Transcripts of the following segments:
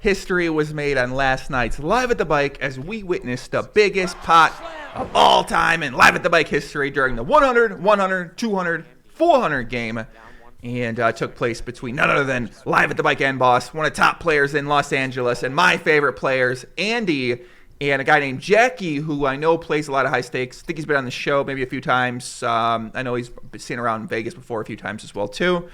history was made on last night's Live at the Bike as we witnessed the biggest pot of all time in Live at the Bike history during the 100, 100, 200, 400 game. And took place between none other than Live at the Bike and Boss, one of the top players in Los Angeles, and my favorite players, Andy, and a guy named Jacky, who I know plays a lot of high stakes. I think he's been on the show maybe a few times. I know he's been seen around in Vegas before a few times as well, too.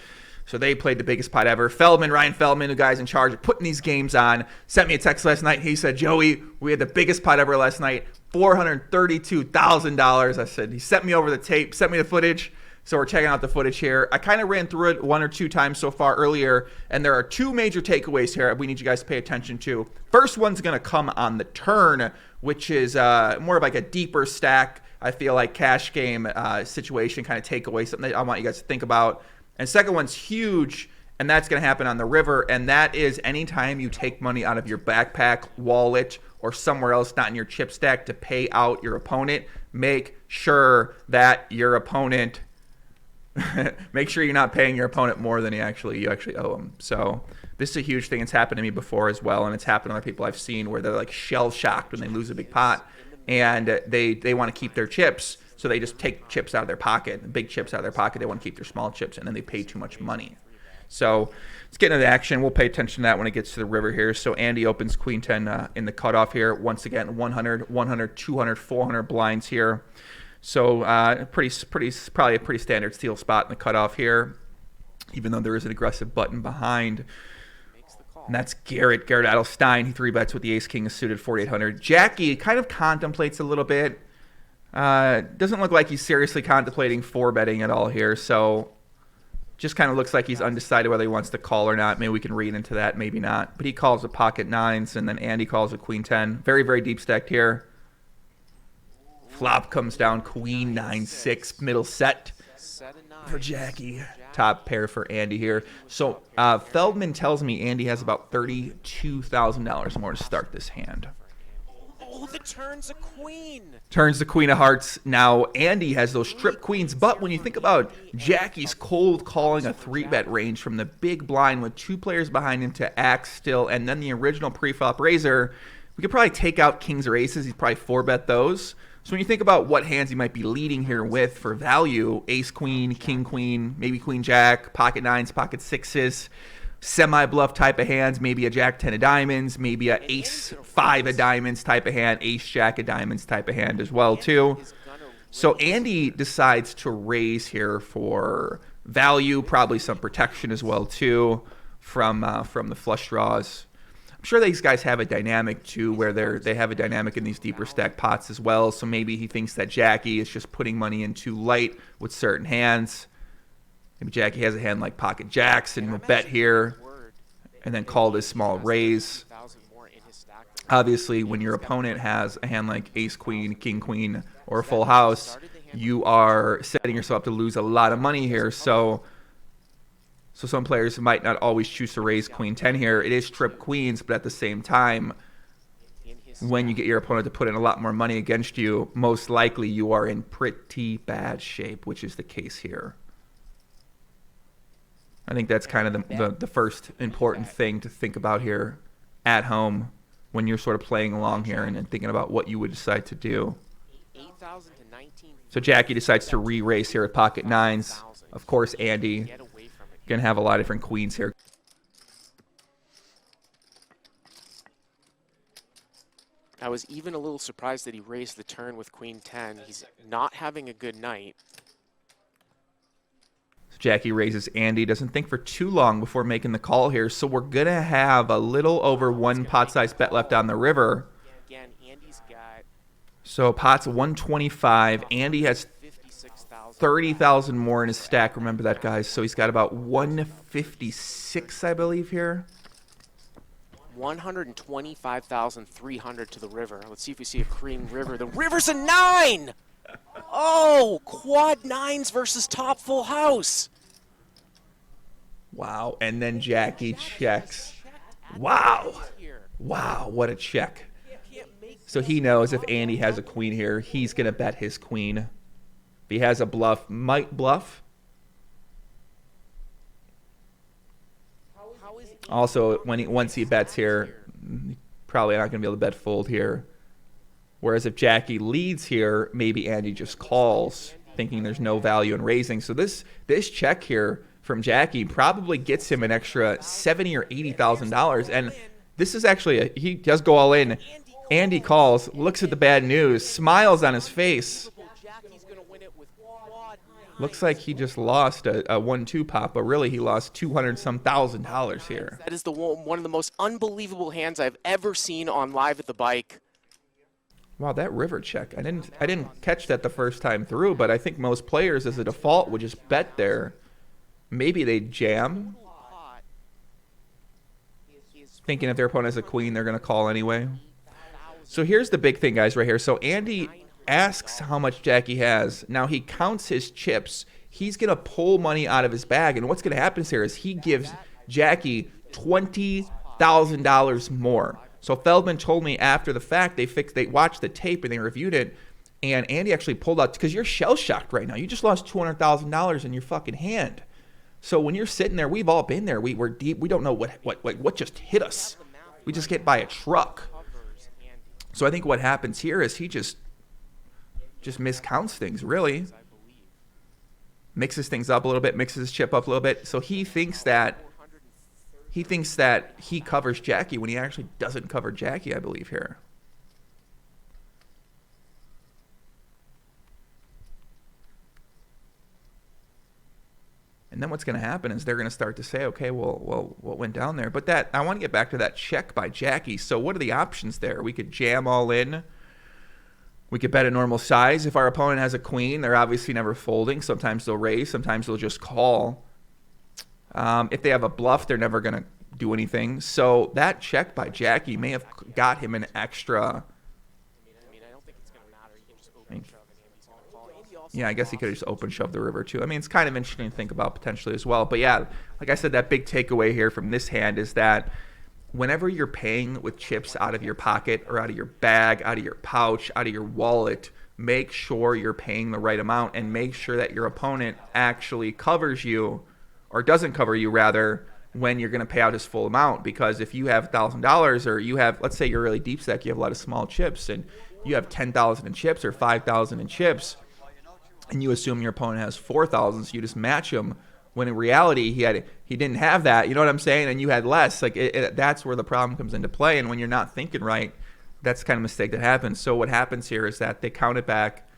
So they played the biggest pot ever. Ryan Feldman, the guy's in charge of putting these games on, sent me a text last night. He said, Joey, we had the biggest pot ever last night, $432,000. I said, he sent me over the tape, sent me the footage. So we're checking out the footage here. I kind of ran through it one or two times so far earlier, and there are two major takeaways here we need you guys to pay attention to. First one's going to come on the turn, which is more of like a deeper stack, I feel like, cash game situation kind of takeaway, something that I want you guys to think about. And second one's huge, and that's going to happen on the river, and that is anytime you take money out of your backpack, wallet, or somewhere else not in your chip stack to pay out your opponent, make sure that your opponent make sure you're not paying your opponent more than you actually owe them. So this is a huge thing. It's happened to me before as well, and it's happened to other people I've seen where they're like shell shocked when they lose a big pot, and they want to keep their chips, so they just take chips out of their pocket, big chips out of their pocket. They want to keep their small chips, and then they pay too much money. So let's get into the action. We'll pay attention to that when it gets to the river here. So Andy opens Queen 10 in the cutoff here. Once again, 100, 100, 200, 400 blinds here. So probably a pretty standard steal spot in the cutoff here, even though there is an aggressive button behind. And that's Garrett Adelstein. He 3-bets with the ace-king suited 4,800. Jacky kind of contemplates a little bit. Doesn't look like he's seriously contemplating 4-betting at all here. So just kind of looks like he's undecided whether he wants to call or not. Maybe we can read into that, maybe not. But he calls a pocket nines, and then Andy calls a queen 10. Very, very deep stacked here. Flop comes down, queen 9-6, middle set for Jacky. Top pair for Andy here. So Feldman tells me Andy has about $32,000 more to start this hand. Oh, the turn's a queen. Turns the queen of hearts. Now Andy has those strip queens, but when you think about Jacky's cold calling a 3-bet range from the big blind with two players behind him to act still, and then the original pre-flop raiser, we could probably take out kings or aces. He'd probably 4-bet those. So when you think about what hands he might be leading here with for value, ace queen, king queen, maybe queen jack, pocket nines, pocket sixes, semi-bluff type of hands, maybe a jack 10 of diamonds, maybe a ace 5 of diamonds type of hand, ace jack of diamonds type of hand as well too. So Andy decides to raise here for value, probably some protection as well too from the flush draws. I'm sure these guys have a dynamic too, where they have a dynamic in these deeper stack pots as well. So maybe he thinks that Jacky is just putting money in too light with certain hands. Maybe Jacky has a hand like pocket jacks and will bet here, and then call this small raise. Obviously, when your opponent has a hand like ace queen, king queen, or a full house, you are setting yourself up to lose a lot of money here. So some players might not always choose to raise queen 10 here. It is trip queens, but at the same time, when you get your opponent to put in a lot more money against you, most likely you are in pretty bad shape, which is the case here. I think that's kind of the first important thing to think about here at home when you're sort of playing along here and thinking about what you would decide to do. So Jacky decides to re-raise here at pocket nines. Of course, Andy going to have a lot of different queens here. I was even a little surprised that he raised the turn with queen 10. He's not having a good night. Jacky raises Andy. Doesn't think for too long before making the call here. So we're going to have a little over one pot-sized bet left on the river. Again, Andy's got... So pot's 125. Andy has 30,000 more in his stack. Remember that, guys. So he's got about 156, I believe, here. 125,300 to the river. Let's see if we see a cream river. The river's a 9! Oh, quad 9s versus top full house. Wow, and then Jacky checks. Wow. Wow, what a check. So he knows if Andy has a queen here, he's going to bet his queen. If he has a bluff, might bluff. Also, once he bets here, probably not going to be able to bet fold here. Whereas if Jacky leads here, maybe Andy just calls, thinking there's no value in raising. So this check here from Jacky probably gets him an extra $70,000 or $80,000. And this is actually he does go all in. Andy calls, looks at the bad news, smiles on his face. Looks like he just lost a 1-2 pop, but really he lost $200-some thousand here. That is one of the most unbelievable hands I've ever seen on Live at the Bike. Wow, that river check. I didn't catch that the first time through, but I think most players as a default would just bet there. Maybe they jam. Thinking if their opponent has a queen, they're going to call anyway. So here's the big thing, guys, right here. So Andy asks how much Jacky has. Now he counts his chips. He's going to pull money out of his bag, and what's going to happen here is he gives Jacky $20,000 more. So Feldman told me after the fact they watched the tape and they reviewed it, and Andy actually pulled out because you're shell shocked right now. You just lost $200,000 in your fucking hand. So when you're sitting there, we've all been there. We're deep. We don't know what just hit us. We just get by a truck. So I think what happens here is he just miscounts things, really. Mixes things up a little bit, mixes his chip up a little bit. So he thinks that he covers Jacky when he actually doesn't cover Jacky, I believe, here. And then what's going to happen is they're going to start to say, okay, well, what went down there? But I want to get back to that check by Jacky. So what are the options there? We could jam all in. We could bet a normal size. If our opponent has a queen, they're obviously never folding. Sometimes they'll raise. Sometimes they'll just call. If they have a bluff, they're never going to do anything. So that check by Jacky may have got him an extra. Yeah, I guess he could have just open shoved the river too. I mean, it's kind of interesting to think about potentially as well. But yeah, like I said, that big takeaway here from this hand is that whenever you're paying with chips out of your pocket or out of your bag, out of your pouch, out of your wallet, make sure you're paying the right amount and make sure that your opponent actually covers you, or doesn't cover you rather, when you're going to pay out his full amount. Because if you have $1,000 or you have, let's say you're really deep stack, you have a lot of small chips and you have 10,000 in chips or 5,000 in chips, and you assume your opponent has 4,000, so you just match him, when in reality he didn't have that, you know what I'm saying, and you had less. Like that's where the problem comes into play. And when you're not thinking right, that's the kind of mistake that happens. So what happens here is that they count it back,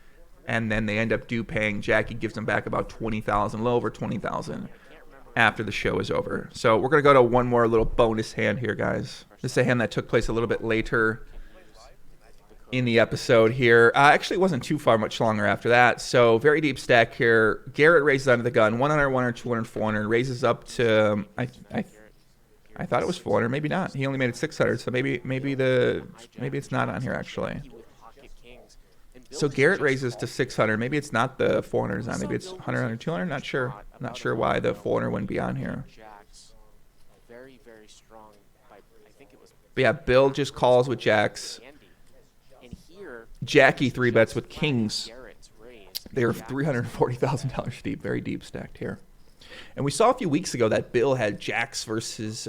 and then they end up due paying. Jacky gives them back about 20,000, a little over 20,000 after the show is over. So we're gonna go to one more little bonus hand here, guys. This is a hand that took place a little bit later in the episode here. Actually, it wasn't too much longer after that. So very deep stack here. Garrett raises under the gun, 100, 100, 200, 400, raises up to, I thought it was 400, maybe not. He only made it 600, so maybe it's not on here actually. So Garrett raises to 600. Maybe it's not the 400s on. Maybe it's 100, 100, 200. Not sure. Not sure why the 400 wouldn't be on here. Very, very strong. I think it was. But yeah, Bill just calls with jacks. Jacky 3-bets with kings. They are $340,000 deep, very deep stacked here. And we saw a few weeks ago that Bill had jacks versus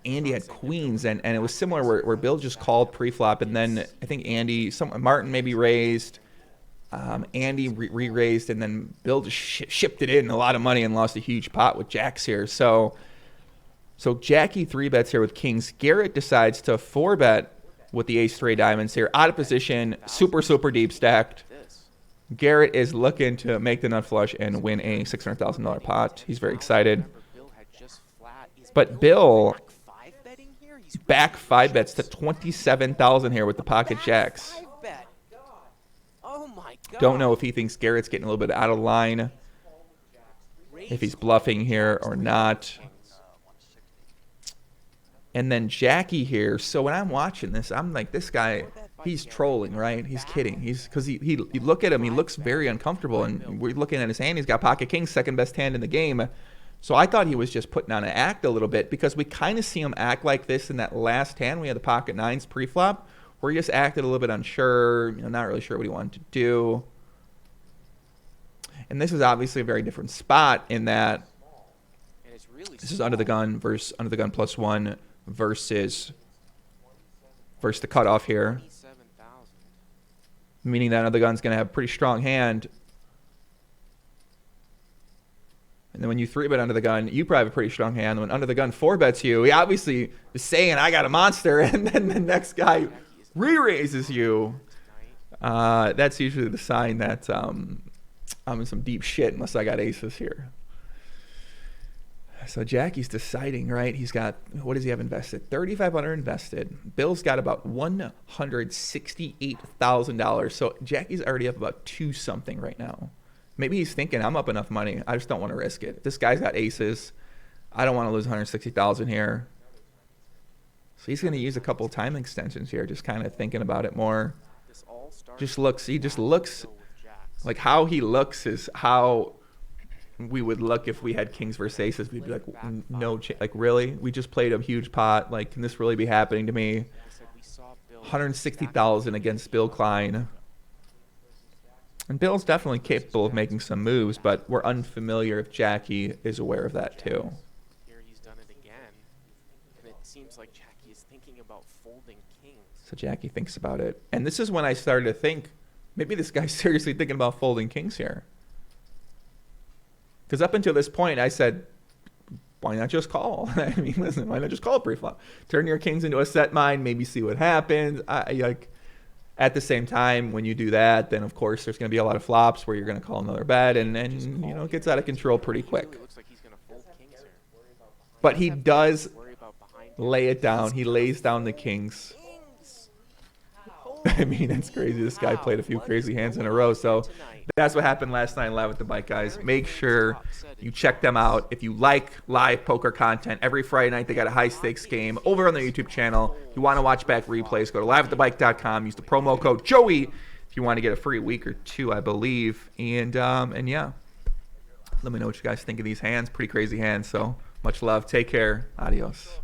Andy had queens, and it was similar where Bill just called pre-flop, and then I think Martin maybe raised, Andy re-raised, and then Bill just shipped it in a lot of money and lost a huge pot with jacks here. So Jacky 3-bets here with kings. Garrett decides to 4-bet with the ace-3 diamonds here, out of position, super deep stacked. Garrett is looking to make the nut flush and win a $600,000 pot. He's very excited. But Bill back 5-bets to 27,000 here with the pocket jacks. Don't know if he thinks Garrett's getting a little bit out of line, if he's bluffing here or not. And then Jacky here. So when I'm watching this, I'm like, this guy, he's trolling, right? He's kidding. Because he look at him, he looks very uncomfortable. And we're looking at his hand. He's got pocket kings, second best hand in the game. So I thought he was just putting on an act a little bit, because we kind of see him act like this in that last hand. We had the pocket nines pre-flop, where he just acted a little bit unsure, not really sure what he wanted to do. And this is obviously a very different spot in that this is under the gun versus under the gun +1 versus versus the cutoff here. 27,000. Meaning that another gun's going to have a pretty strong hand. And then when you 3-bet under the gun, you probably have a pretty strong hand. When under the gun 4-bets you, he obviously is saying, I got a monster, and then the next guy re-raises you. That's usually the sign that I'm in some deep shit unless I got aces here. So Jacky's deciding, right? He's got, what does he have invested? $3,500 invested. Bill's got about $168,000. So Jacky's already up about 2 something right now. Maybe he's thinking, I'm up enough money. I just don't want to risk it. This guy's got aces. I don't want to lose 160,000 here. So he's going to use a couple of time extensions here, just kind of thinking about it more. He just looks like how he looks is how we would look if we had kings versus aces. We'd be like, no, like really? We just played a huge pot. Like, can this really be happening to me? 160,000 against Bill Klein. And Bill's definitely capable of making some moves, but we're unfamiliar if Jacky is aware of that too. Here he's done it again, and it seems like Jacky is thinking about folding kings. So Jacky thinks about it. And this is when I started to think, maybe this guy's seriously thinking about folding kings here. Because up until this point, I said, why not just call? I mean, listen, why not just call pre-flop? Turn your kings into a set mine, maybe see what happens. At the same time, when you do that, then of course there's going to be a lot of flops where you're going to call another bet, and you know, it gets out of control pretty quick. But he does lay it down. He lays down the kings. I mean, it's crazy. This guy played a few crazy hands in a row. So that's what happened last night live at the bike, guys. Make sure you check them out. If you like live poker content, every Friday night they got a high-stakes game over on their YouTube channel. If you want to watch back replays, go to liveatthebike.com. Use the promo code Joey if you want to get a free week or 2, I believe. And yeah, let me know what you guys think of these hands. Pretty crazy hands. So much love. Take care. Adios.